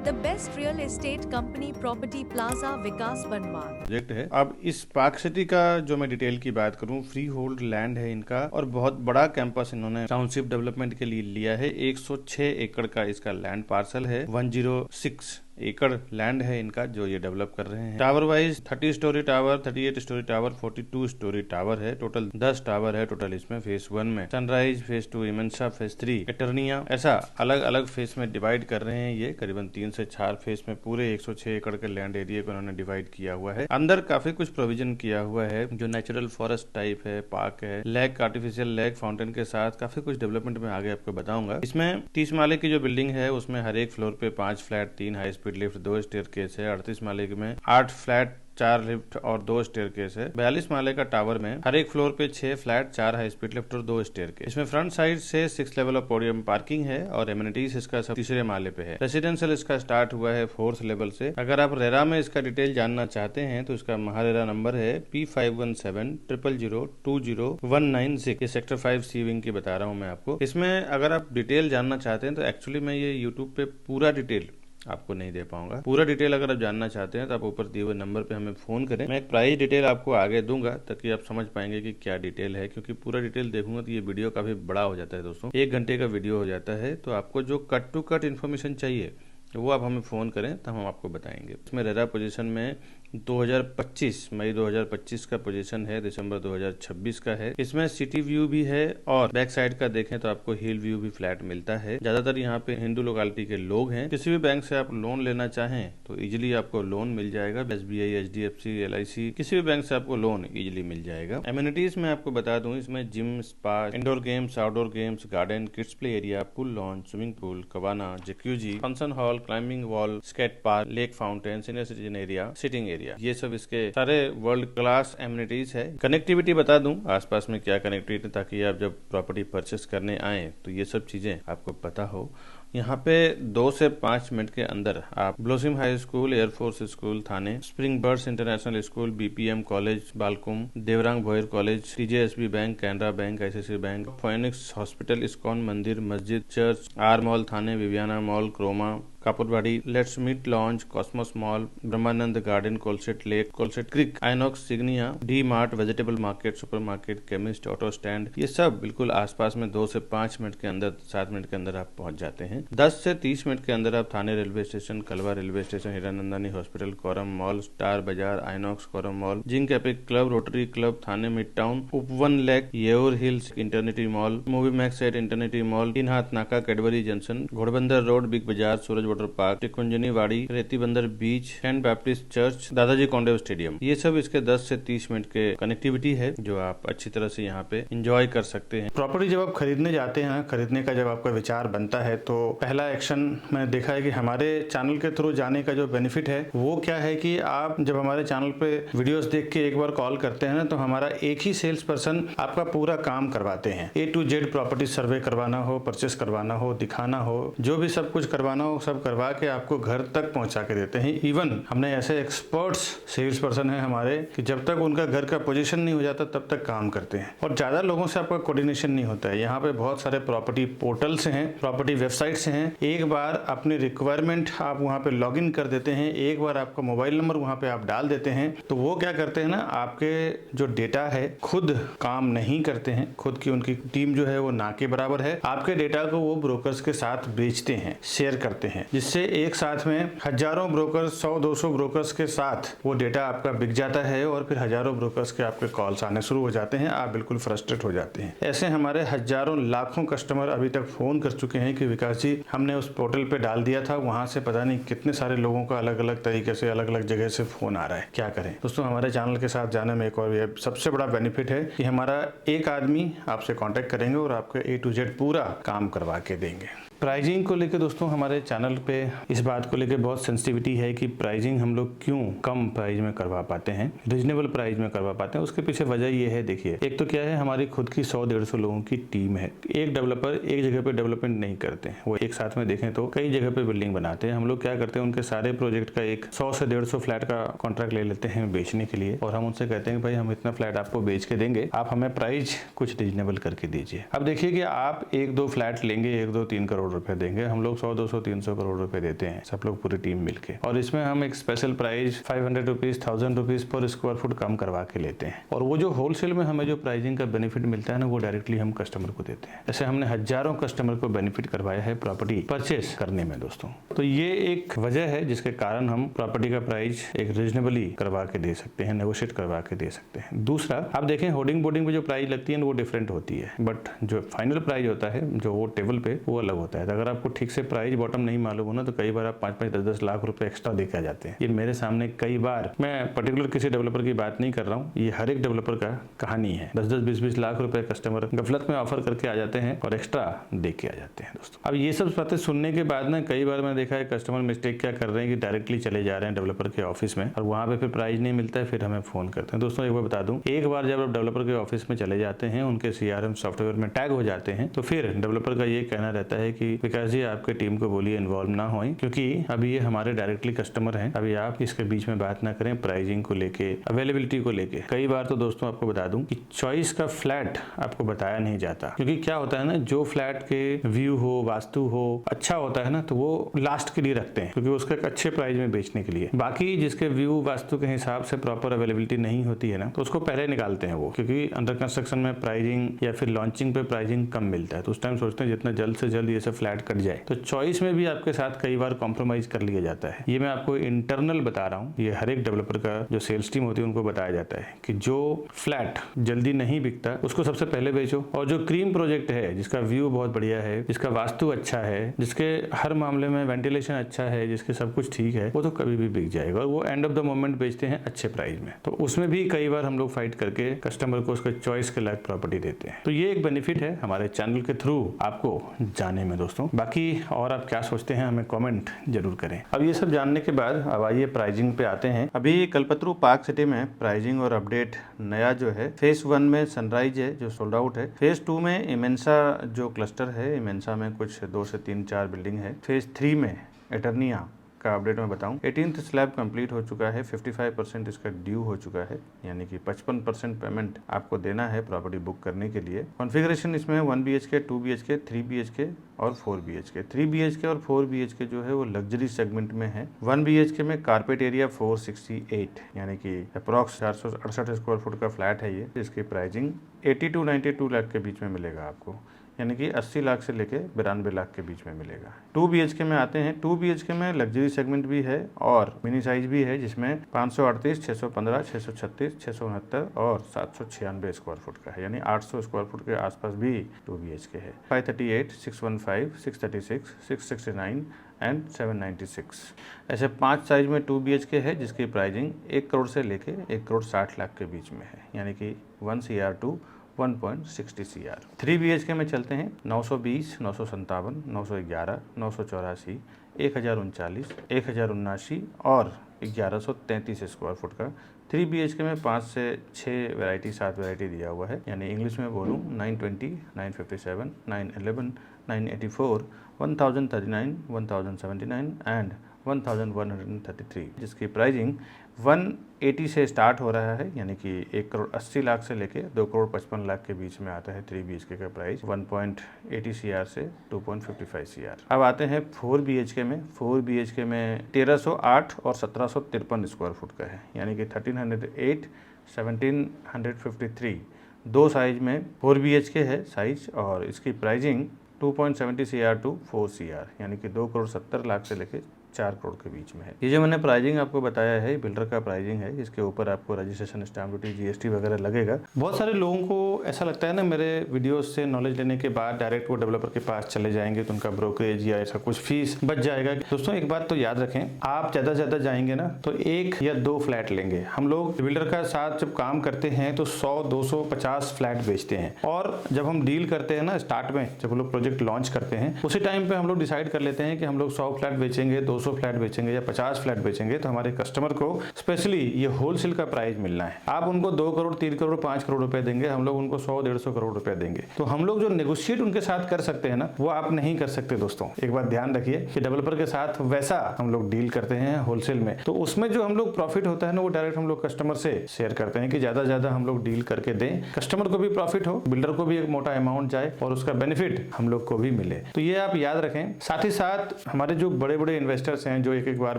The best real estate company, Property Plaza, Vikas बनवान project है। अब इस park city का जो मैं detail की बात करूं, free hold land है इनका और बहुत बड़ा कैंपस इन्होंने टाउनशिप डेवलपमेंट के लिए लिया है। 106 एकड़ का इसका लैंड पार्सल है। 106 एकड़ लैंड है इनका जो ये डेवलप कर रहे हैं। Tower wise 30 story tower, 38 story tower, 42 story tower है। टोटल 10 टावर है टोटल इसमें। फेज 1 में सनराइज, फेज 2 इमेंसा, फेज 3 एटर्निया, ऐसा अलग अलग फेज में डिवाइड कर रहे हैं। ये करीबन 3 से 4 फेज में पूरे 106 एकड़ के लैंड एरिया को उन्होंने डिवाइड किया हुआ है। अंदर काफी कुछ प्रोविजन किया हुआ है जो नेचुरल फॉरेस्ट टाइप है, पार्क है, लेक, आर्टिफिशियल लेक, फाउंटेन के साथ काफी कुछ डेवलपमेंट में आगे आपको बताऊंगा। इसमें 30 माले की जो बिल्डिंग है उसमें हर एक फ्लोर पे 5 flat, 3 high speed lift, 2 staircase है। 38 माले में 8 फ्लैट, 4 लिफ्ट और 2 स्टेयरकेस है। 42 माले का टावर में हर एक फ्लोर पे 6 फ्लैट, 4 हाई स्पीड लिफ्ट और 2 स्टेयरकेस। इसमें फ्रंट साइड से 6 लेवल ऑफ पोडियम पार्किंग है और एमिनिटीज इसका सब तीसरे माले पे है। रेसिडेंशियल इसका स्टार्ट हुआ है 4th लेवल से। अगर आप रेरा में इसका डिटेल जानना चाहते हैं तो इसका महारेरा नंबर है P517000200196। ये सेक्टर 5 सी विंग की बता रहा हूँ मैं आपको। इसमें अगर आप डिटेल जानना चाहते हैं तो एक्चुअली मैं ये यूट्यूब पे पूरा डिटेल आपको नहीं दे पाऊंगा। पूरा डिटेल अगर आप जानना चाहते हैं तो आप ऊपर दिए हुए नंबर पे हमें फोन करें। मैं एक प्राइस डिटेल आपको आगे दूंगा ताकि आप समझ पाएंगे कि क्या डिटेल है, क्योंकि पूरा डिटेल देखूंगा तो ये वीडियो काफी बड़ा हो जाता है दोस्तों। 1 घंटे का वीडियो हो जाता है। तो आपको जो कट टू कट इन्फॉर्मेशन चाहिए वो आप हमें फ़ोन करें तो हम आपको बताएंगे। इसमें रेरा पोजीशन में 2025 मई 2025 का पोजीशन है, दिसंबर 2026 का है। इसमें सिटी व्यू भी है और बैक साइड का देखें तो आपको हिल व्यू भी फ्लैट मिलता है। ज्यादातर यहाँ पे हिंदू लोकेलिटी के लोग हैं। किसी भी बैंक से आप लोन लेना चाहें तो इजीली आपको लोन मिल जाएगा। SBI, HDFC, LIC, किसी भी बैंक से आपको लोन इजीली मिल जाएगा। एमिनिटीज में आपको बता दूं, इसमें gym, spa, indoor games, outdoor games, garden, kids play area, pool lounge, swimming pool, cabana, jacuzzi, function hall, climbing wall, skate park, lake fountain, senior citizen area, sitting area, ये सब इसके सारे वर्ल्ड क्लास एमिनिटीज है। Connectivity बता दूं आसपास में क्या कनेक्टिविटी, ताकि आप जब प्रॉपर्टी परचेस करने आए तो ये सब चीजें आपको पता हो। यहाँ पे 2 से 5 मिनट के अंदर आप Blossom High School, air force school Thane, Spring Birds International School, BPM college Balkum, Devrang Bhoir college, TJSB bank, Canara bank, ICICI bank, Phoenix hospital, ISKCON मंदिर, मस्जिद, church, R mall Thane, Viviana mall, Croma, Kapurwadi, let's meet lounge, Cosmos mall, Brahmanand garden, Kolshet lake, Kolshet creek, INOX, Signia, D Mart, vegetable market, super market, chemist, auto stand, ये सब बिल्कुल आसपास में 2 से 5 minute के अंदर, 7 मिनट के अंदर आप पहुंच जाते हैं। 10 से 30 मिनट के अंदर आप Thane railway station, Kalwa railway station, Hiranandani hospital, Korum mall, Star Bazaar, INOX, Korum mall, zinc epic club, Rotary Club, Thane mid town, Upvan lake, Yeoor hills, Internity mall, movie max सेट, Internity mall, Teen Haath Naka, Cadbury junction, Ghodbunder road, Big Bazaar, Suraj water park, टिकुंजनी वाड़ी, रेती बंदर बीच, Saint Baptist church, दादाजी कोंडेव stadium, ये सब इसके 10 से 30 minute के कनेक्टिविटी है जो आप अच्छी तरह से यहाँ पे एंजॉय कर सकते हैं। प्रॉपर्टी जब आप खरीदने जाते हैं, खरीदने का जब आपका विचार बनता है तो पहला एक्शन मैंने देखा है कि हमारे चैनल के थ्रू जाने का जो बेनिफिट है वो क्या है कि आप जब हमारे चैनल पे वीडियोस देख के एक बार कॉल करते हैं ना, तो हमारा एक ही सेल्स पर्सन आपका पूरा काम करवाते हैं। A to Z प्रॉपर्टी सर्वे करवाना हो, परचेस करवाना हो, दिखाना हो, जो भी सब कुछ करवाना हो सब करवा के आपको घर तक पहुंचा के देते हैं। इवन हमने ऐसे एक्सपर्ट्स सेल्स पर्सन है हमारे कि जब तक उनका घर का पोजीशन नहीं हो जाता तब तक काम करते हैं और ज्यादा लोगों से आपका कोऑर्डिनेशन नहीं होता है। यहाँ पे बहुत सारे प्रॉपर्टी पोर्टल्स हैं, प्रॉपर्टी वेबसाइट्स हैं। एक बार अपनी रिक्वायरमेंट आप वहाँ पे लॉग इन कर देते हैं, एक बार आपका मोबाइल नंबर वहाँ पे आप डाल देते हैं तो वो क्या करते हैं ना, आपके जो डेटा है खुद काम नहीं करते हैं, खुद की उनकी टीम जो है वो ना के बराबर है। आपके डेटा को वो ब्रोकर्स के साथ बेचते हैं, शेयर करते हैं, जिससे एक साथ में हजारों ब्रोकर्स, 100-200 ब्रोकर्स के साथ वो डेटा आपका बिक जाता है और फिर हजारों ब्रोकर्स के आपके कॉल्स आने शुरू हो जाते हैं। आप बिल्कुल फ्रस्ट्रेट हो जाते हैं। ऐसे हमारे हजारों लाखों कस्टमर अभी तक फोन कर चुके हैं कि विकास जी हमने उस पोर्टल पे डाल दिया था, वहां से पता नहीं कितने सारे लोगों का अलग अलग तरीके से अलग अलग जगह से फोन आ रहा है, क्या करें। दोस्तों हमारे चैनल के साथ जाने में एक और ये सबसे बड़ा बेनिफिट है कि हमारा एक आदमी आपसे कॉन्टेक्ट करेंगे और आपके A to Z पूरा काम करवा के देंगे। प्राइजिंग को लेकर दोस्तों हमारे चैनल पे इस बात को लेकर बहुत सेंसिटिविटी है कि प्राइजिंग हम लोग क्यों कम प्राइस में करवा पाते हैं, रिजनेबल प्राइस में करवा पाते हैं। उसके पीछे वजह ये है, देखिए एक तो क्या है, हमारी खुद की 100-150 लोगों की टीम है। एक डेवलपर एक जगह पे डेवलपमेंट नहीं करते हैं, वो एक साथ में देखें तो कई जगह पे बिल्डिंग बनाते हैं। हम लोग क्या करते हैं, उनके सारे प्रोजेक्ट का एक 100 से 150 फ्लैट का कॉन्ट्रैक्ट ले लेते हैं बेचने के लिए और हम उनसे कहते हैं भाई हम इतना फ्लैट आपको बेच के देंगे, आप हमें प्राइस कुछ रिजनेबल करके दीजिए। अब देखिए कि आप 1-2 फ्लैट लेंगे 1-2-3 करोड़ रुपए देंगे। हम लोग 100, 200, 300 करोड़ रुपए देते हैं, सब लोग पूरी टीम मिलके। और इसमें हम एक special price 500 rupees, 1000 rupees per square foot कम करवा के लेते हैं। और वो जो होलसेल में हमें जो प्राइसिंग का बेनिफिट मिलता है ना, वो डायरेक्टली हम कस्टमर को देते हैं। ऐसे हमने हजारों कस्टमर को बेनिफिट करवाया है प्रॉपर्टी परचेस करने में दोस्तों। तो ये एक वजह है जिसके कारण हम प्रॉपर्टी का प्राइस एक रीजनेबली करवा के दे सकते हैं, नेगोशिएट करवा के दे सकते हैं। दूसरा, आप देखें होर्डिंग बोर्डिंग पे जो प्राइस लगती है वो डिफरेंट होती है, बट जो फाइनल प्राइस होता है जो वो टेबल पे वो अलग होता है। तो अगर आपको ठीक से प्राइस बॉटम नहीं मालूम हो ना, तो कई बार आप 5-5, 10-10 लाख रुपए एक्स्ट्रा दे के आ जाते हैं। ये मेरे सामने कई बार, मैं पर्टिकुलर किसी डेवलपर की बात नहीं कर रहा हूँ, ये हर एक डेवलपर का कहानी है। 10-10, 20-20 लाख रुपए कस्टमर गफलत में ऑफर करके आ जाते हैं और एक्स्ट्रा दे के आ जाते हैं दोस्तों। अब ये सब बातें सुनने के बाद ना कई बार मैंने देखा है कस्टमर मिस्टेक क्या कर रहे हैं कि डायरेक्टली चले जा रहे हैं डेवलपर के ऑफिस में और वहां पे फिर प्राइस नहीं मिलता है, फिर हमें फोन करते हैं। दोस्तों एक बार बता दूं, एक बार जब आप डेवलपर के ऑफिस में चले जाते हैं, उनके CRM सॉफ्टवेयर में टैग हो जाते हैं, तो फिर डेवलपर का ये कहना रहता है कि विकास जी आपके टीम को बोलिए इन्वॉल्व ना हो, क्योंकि अभी ये हमारे डायरेक्टली कस्टमर हैं, अभी आप इसके बीच में बात ना करें प्राइसिंग को लेके, अवेलेबिलिटी को लेके। कई बार तो दोस्तों आपको बता दूं कि चॉइस का फ्लैट आपको बताया नहीं जाता, क्योंकि क्या होता है ना, जो फ्लैट के व्यू हो, वास्तु हो, अच्छा होता है ना, तो वो लास्ट के लिए रखते हैं, क्योंकि उसका एक अच्छे प्राइस में बेचने के लिए। बाकी जिसके व्यू वास्तु के हिसाब से प्रॉपर अवेलेबिलिटी नहीं होती है ना, तो उसको पहले निकालते हैं वो, क्योंकि अंडर कंस्ट्रक्शन में प्राइसिंग या फिर लॉन्चिंग पे प्राइसिंग कम मिलता है, तो उस टाइम सोचते हैं जितना जल्द से जल्द ये सब फ्लैट कट जाए। तो चॉइस में भी आपके साथ कई बार कॉम्प्रोमाइज कर लिया जाता है। ये मैं आपको इंटरनल बता रहा हूँ, ये हर एक डेवलपर का जो सेल्स टीम होती है उनको बताया जाता है कि जो फ्लैट जल्दी नहीं बिकता उसको सबसे पहले बेचो, और जो क्रीम प्रोजेक्ट है, जिसका व्यू बहुत बढ़िया है, जिसका वास्तु अच्छा है, जिसके हर मामले में वेंटिलेशन अच्छा है, जिसके सब कुछ ठीक है, वो तो कभी भी बिक जाएगा और वो एंड ऑफ द मोमेंट बेचते हैं अच्छे प्राइस में। तो उसमें भी कई बार हम लोग फाइट करके कस्टमर को उसके चॉइस के लायक प्रॉपर्टी देते हैं। तो ये एक बेनिफिट है हमारे चैनल के थ्रू आपको जाने में दोस्तों। बाकी और आप क्या सोचते हैं हमें कमेंट जरूर करें। अब ये सब जानने के बाद अब आइए प्राइसिंग पे आते हैं। अभी कल्पतरू पार्क सिटी में प्राइसिंग और अपडेट नया जो है, फेज 1 में सनराइज है जो सोल्ड आउट है। फेज 2 में इमेंसा जो क्लस्टर है, इमेंसा में कुछ 2 से 3-4 बिल्डिंग है। फेज 3 में एटर्निया का अपडेट मैं बताऊं, 18th स्लैब कंप्लीट हो चुका है, 55% इसका ड्यू हो चुका है, यानी कि 55% पेमेंट आपको देना है प्रॉपर्टी बुक करने के लिए। कॉन्फ़िगरेशन इसमें 1 BHK, 2 BHK, 3 BHK और 4 BHK। 3 BHK और 4 BHK जो है वो लग्जरी सेगमेंट में है। 1 BHK में कारपेट एरिया 468, यानी कि अप्रॉक्स 468 स्क्वायर फुट का फ्लैट है ये। इसकी प्राइसिंग 80 to 92 लाख के बीच में मिलेगा आपको, यानी कि 80 लाख से लेके 92 लाख के बीच में मिलेगा। 2 BHK में आते हैं। 2 BHK में लग्जरी सेगमेंट भी है और मिनी साइज भी है, जिसमें 538, 615, 636, 669 और 796 स्क्वायर फुट का है, यानी 800 स्क्वायर फुट के आसपास भी 2 BHK है। 538, 615, 636, 669 एंड 796, ऐसे 5 साइज में 2 BHK है, जिसकी प्राइसिंग 1 करोड़ से लेके 1 करोड़ 60 लाख के बीच में है, यानी कि 1 CR to 1.60 CR। 3 BHK में चलते हैं। 920, 957, 911, 984, 1039, 1079 और 1133 स्क्वायर फुट का 3 BHK में 5 से 6 वैरायटी, 7 वैरायटी दिया हुआ है, यानी इंग्लिश में बोलूँ 920, 957, 911, 984, 1039, 1079 एंड 1133, जिसकी प्राइसिंग 180 से स्टार्ट हो रहा है, यानी कि 1 करोड़ 80 लाख से लेके 2 करोड़ 55 लाख के बीच में आता है 3 BHK का प्राइस, 1.80 CR से 2.55 CR। अब आते हैं 4 BHK में। 4 BHK में 1308 और 1753 स्क्वायर फुट का है, यानी कि 1308, 1753, 2 साइज में 4 BHK है साइज, और इसकी प्राइसिंग 2.70 CR to 4 CR, यानी कि 2 करोड़ 70 लाख से लेके 4 करोड़ के बीच में है। ये जो मैंने प्राइसिंग आपको बताया है, बिल्डर का प्राइसिंग है, इसके ऊपर आपको रजिस्ट्रेशन, स्टैम्प ड्यूटी, GST वगैरह लगेगा। बहुत सारे लोगों को ऐसा लगता है ना, मेरे वीडियोस से नॉलेज लेने के बाद डायरेक्ट वो डेवलपर के पास चले जाएंगे तो उनका ब्रोकरेज या ऐसा कुछ फीस बच जाएगा। दोस्तों एक बात तो याद रखें, आप ज़्यादा से ज़्यादा जाएंगे ना तो 1 या 2 फ्लैट लेंगे। हम लोग बिल्डर का साथ जब काम करते हैं तो 100, 200, 50 फ्लैट बेचते हैं, और जब हम डील करते हैं ना स्टार्ट में, जब हम लोग प्रोजेक्ट लॉन्च करते हैं, उसी टाइम पे हम लोग डिसाइड कर लेते हैं कि हम लोग 100 फ्लैट बेचेंगे, 200 200 फ्लैट बेचेंगे या 50 फ्लैट बेचेंगे तो हमारे कस्टमर को स्पेशली ये होलसेल का प्राइस मिलना है। आप उनको 2 करोड़ 3 करोड़ 5 करोड़ रुपए देंगे, हम लोग उनको 100-150 करोड़ रुपए देंगे। तो हम लोग जो नेगोशिएट उनके साथ कर सकते हैं ना, वो आप नहीं कर सकते दोस्तों। एक बात ध्यान रखिए कि डेवलपर के साथ वैसा हम लोग डील करते हैं होलसेल में, तो उसमें जो हम लोग प्रॉफिट होता है ना, वो डायरेक्ट हम लोग कस्टमर से शेयर करते हैं कि ज्यादा हम लोग डील करके दें, कस्टमर को भी प्रॉफिट हो, बिल्डर को भी एक मोटा अमाउंट जाए और उसका बेनिफिट हम लोग को भी मिले। तो ये आप याद रखें। साथ ही साथ हमारे जो बड़े बड़े इन्वेस्टर्स हैं जो एक बार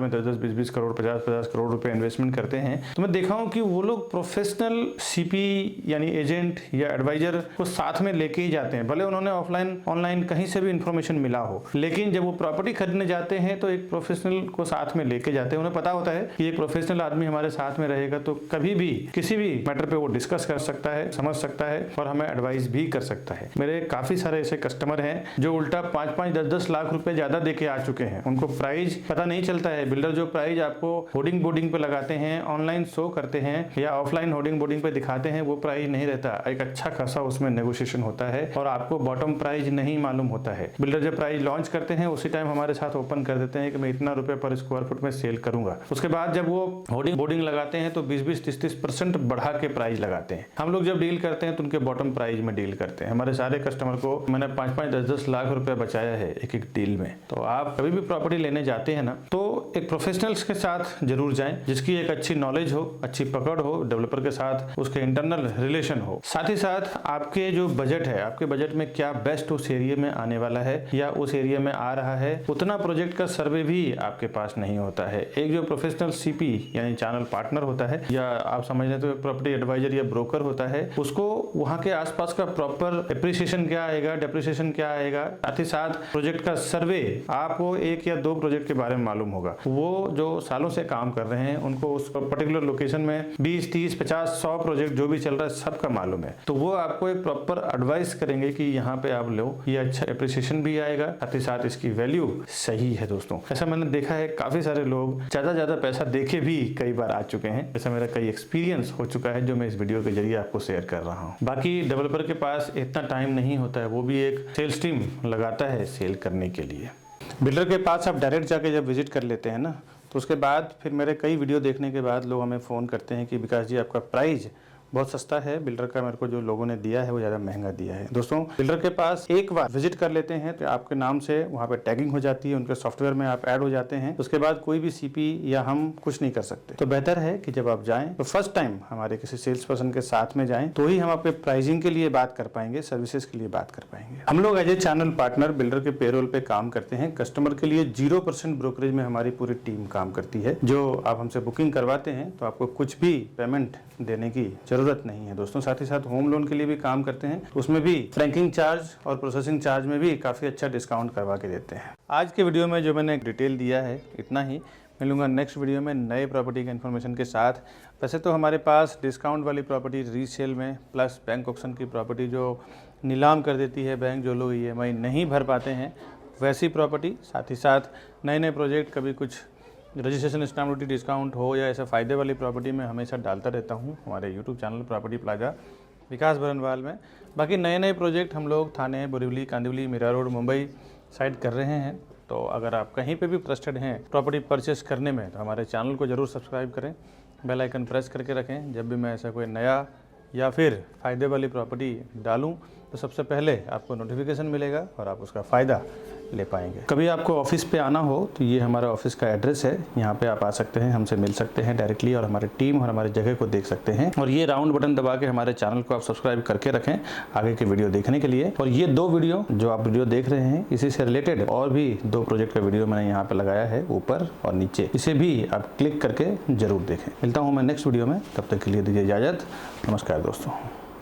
में 10-10, 20-20 करोड़ 50-50 करोड़ रुपए इन्वेस्टमेंट करते हैं, तो मैं देखा हूं कि वो लोग प्रोफेशनल सीपी यानी एजेंट या एडवाइजर को साथ में लेके ही जाते हैं। भले उन्होंने ऑफलाइन ऑनलाइन कहीं से भी इंफॉर्मेशन मिला हो, लेकिन जब वो प्रॉपर्टी खरीदने जाते हैं तो एक प्रोफेशनल को साथ में लेके जाते हैं। उन्हें पता होता है कि एक प्रोफेशनल आदमी हमारे साथ में रहेगा तो कभी भी किसी भी मैटर पे वो डिस्कस कर सकता है, समझ सकता है और हमें एडवाइस भी कर सकता है। मेरे काफी सारे ऐसे कस्टमर हैं जो उल्टा 5-5, 10-10 लाख रुपए ज्यादा देके आ चुके हैं। उनको प्राइस पता नहीं चलता है। बिल्डर जो प्राइस आपको होर्डिंग बोर्डिंग पे लगाते हैं, ऑनलाइन शो करते हैं या ऑफलाइन होर्डिंग बोर्डिंग पे दिखाते हैं, वो प्राइस नहीं रहता। एक अच्छा खासा उसमें नेगोशिएशन होता है और आपको बॉटम प्राइस नहीं मालूम होता है। बिल्डर जब प्राइस लॉन्च करते हैं उसी टाइम हमारे साथ ओपन कर देते हैं कि मैं इतना रुपए पर स्क्वायर फुट में सेल करूंगा। उसके बाद जब वो होर्डिंग बोर्डिंग लगाते हैं तो 20-20, 30-30% बढ़ा के प्राइस लगाते हैं। हम लोग जब डील करते हैं तो उनके बॉटम प्राइस में डील करते हैं। हमारे सारे कस्टमर को मैंने 5-5, 10-10 लाख रुपए बचाया है एक डील में। तो आप कभी भी प्रॉपर्टी लेने जाते हैं ना, तो एक प्रोफेशनल्स के साथ जरूर जाएं जिसकी एक अच्छी नॉलेज हो, अच्छी पकड़ हो, डेवलपर के साथ उसके इंटरनल रिलेशन हो। साथ ही साथ आपके जो बजट है, आपके बजट में क्या बेस्ट उस एरिया में आने वाला है या उस एरिया में आ रहा है, उतना प्रोजेक्ट का सर्वे भी आपके पास नहीं होता है। एक जो प्रोफेशनल सीपी यानी चैनल पार्टनर होता है या आप समझ लें तो प्रॉपर्टी एडवाइजर या ब्रोकर होता है, उसको वहां के आसपास का प्रॉपर एप्रिसिएशन क्या आएगा, डेप्रिसिएशन क्या आएगा, साथ ही साथ प्रोजेक्ट का सर्वे आपको 1 या 2 प्रोजेक्ट के बारे में मालूम होगा। वो जो सालों से काम कर रहे हैं उनको उस पर्टिकुलर लोकेशन में 20, 30, 50, 100 प्रोजेक्ट जो भी चल रहा है सबका मालूम है। तो वो आपको एक प्रॉपर एडवाइस करेंगे कि यहाँ पे आप लो, ये अच्छा एप्रिसिएशन भी आएगा, साथ ही साथ इसकी वैल्यू सही है दोस्तों। ऐसा मैंने देखा है, काफी सारे लोग ज्यादा पैसा देके भी कई बार आ चुके हैं। ऐसा मेरा कई एक्सपीरियंस हो चुका है जो मैं इस वीडियो के जरिए आपको शेयर कर रहा हूँ। बाकी डेवलपर के पास इतना टाइम नहीं होता है, वो भी एक सेल्स टीम लगाता है सेल करने के लिए। बिल्डर के पास आप डायरेक्ट जाके जब विजिट कर लेते हैं ना, तो उसके बाद फिर मेरे कई वीडियो देखने के बाद लोग हमें फ़ोन करते हैं कि विकास जी आपका प्राइस बहुत सस्ता है, बिल्डर का मेरे को जो लोगों ने दिया है वो ज़्यादा महंगा दिया है। दोस्तों, बिल्डर के पास एक बार विजिट कर लेते हैं तो आपके नाम से वहाँ पे टैगिंग हो जाती है, उनके सॉफ्टवेयर में आप ऐड हो जाते हैं। उसके बाद कोई भी सीपी या हम कुछ नहीं कर सकते। तो बेहतर है कि जब आप जाएं तो फर्स्ट टाइम हमारे किसी सेल्स पर्सन के साथ में जाएं, तो ही हम आपके प्राइसिंग के लिए बात कर पाएंगे, सर्विसेज के लिए बात कर पाएंगे। हम लोग as a channel partner builder के पेरोल पे काम करते हैं। कस्टमर के लिए 0% ब्रोकरेज में हमारी पूरी टीम काम करती है। जो आप हमसे बुकिंग करवाते हैं तो आपको कुछ भी पेमेंट देने की जरूरत नहीं है दोस्तों। साथ ही साथ होम लोन के लिए भी काम करते हैं, उसमें भी फ्रैंकिंग चार्ज और प्रोसेसिंग चार्ज में भी काफ़ी अच्छा डिस्काउंट करवा के देते हैं। आज के वीडियो में जो मैंने डिटेल दिया है इतना ही। मिलूंगा नेक्स्ट वीडियो में नए प्रॉपर्टी के इन्फॉर्मेशन के साथ। वैसे तो हमारे पास डिस्काउंट वाली प्रॉपर्टी रीसेल में प्लस बैंक ऑप्शन की प्रॉपर्टी जो नीलाम कर देती है बैंक, जो लोग EMI नहीं भर पाते हैं वैसी प्रॉपर्टी, साथ ही साथ नए प्रोजेक्ट, कभी कुछ रजिस्ट्रेशन स्टैम्प ड्यूटी डिस्काउंट हो या ऐसे फ़ायदे वाली प्रॉपर्टी में हमेशा डालता रहता हूँ हमारे यूट्यूब चैनल प्रॉपर्टी प्लाजा विकास बरनवाल में। बाकी नए प्रोजेक्ट हम लोग थाने, बोरीवली, कांदिवली, मीरा रोड, मुंबई साइड कर रहे हैं। तो अगर आप कहीं पे भी इंटरेस्टेड हैं प्रॉपर्टी परचेस करने में तो हमारे चैनल को ज़रूर सब्सक्राइब करें, बेल आइकन प्रेस करके रखें। जब भी मैं ऐसा कोई नया या फिर फ़ायदे वाली प्रॉपर्टी डालूँ तो सबसे पहले आपको नोटिफिकेशन मिलेगा और आप उसका फ़ायदा ले पाएंगे। कभी आपको ऑफिस पे आना हो तो ये हमारा ऑफिस का एड्रेस है, यहाँ पे आप आ सकते हैं, हमसे मिल सकते हैं डायरेक्टली और हमारी टीम और हमारे जगह को देख सकते हैं। और ये राउंड बटन दबा के हमारे चैनल को आप सब्सक्राइब करके रखें आगे के वीडियो देखने के लिए। और ये 2 वीडियो जो आप वीडियो देख रहे हैं इसी से रिलेटेड और भी 2 प्रोजेक्ट का वीडियो मैंने यहाँ पे लगाया है ऊपर और नीचे, इसे भी आप क्लिक करके जरूर देखें। मिलता हूँ मैं नेक्स्ट वीडियो में, तब तक के लिए दीजिए इजाज़त। नमस्कार दोस्तों।